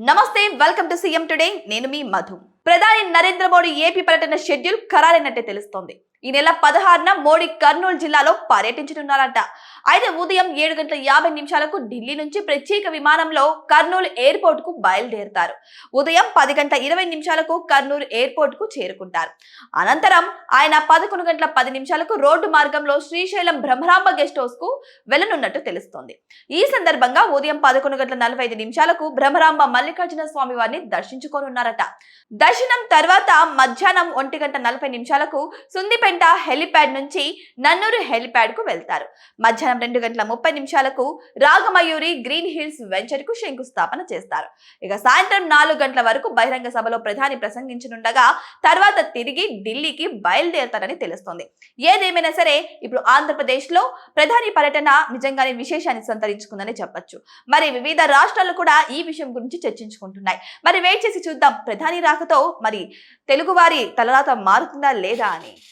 నమస్తే, welcome to CM today. నేను మీ మధు. ప్రధాని నరేంద్ర మోడీ ఏపీ పర్యటన షెడ్యూల్ ఖరారైనట్టే తెలుస్తోంది. ఈ నెల 16న మోడీ కర్నూలు జిల్లాలో పర్యటించనున్నారంట. అయితే ఉదయం 7:50 ఢిల్లీ నుంచి ప్రత్యేక విమానంలో కర్నూలు ఎయిర్పోర్ట్ కు బయలుదేరుతారు. ఉదయం 10:20 కర్నూలు ఎయిర్పోర్ట్ కు చేరుకుంటారు. అనంతరం ఆయన 11:10 రోడ్డు మార్గంలో శ్రీశైలం బ్రహ్మరాంబ గెస్ట్ హౌస్ కు వెళ్లనున్నట్టు తెలుస్తోంది. ఈ సందర్భంగా ఉదయం 11:45 బ్రహ్మరాంబ మల్లికార్జున స్వామి వారిని దర్శించుకోనున్నారట. దర్శనం తర్వాత మధ్యాహ్నం 1:40 సుందిపేట హెలిప్యాడ్ నుంచి నన్నూరు హెలిప్యాడ్ కు వెళ్తారు. మధ్యాహ్నం 2:30 రాగమయూరి గ్రీన్ హిల్స్ వెంచర్ కు శంకుస్థాపన చేస్తారు. ఇక సాయంత్రం 4 గంటల వరకు బహిరంగ సభలో ప్రధాని ప్రసంగించనుండగా తర్వాత తిరిగి ఢిల్లీకి బయలుదేరతారని తెలుస్తోంది. ఏదేమైనా సరే ఇప్పుడు ఆంధ్రప్రదేశ్ లో ప్రధాని పర్యటన నిజంగానే విశేషాన్ని సంతరించుకుందని చెప్పొచ్చు. మరి వివిధ రాష్ట్రాలు కూడా ఈ విషయం గురించి చర్చించుకుంటున్నాయి. మరి వెయిట్ చేసి చూద్దాం ప్రధాని రాకతో మరి తెలుగువారి తలరాత మారుతుందా లేదా అని.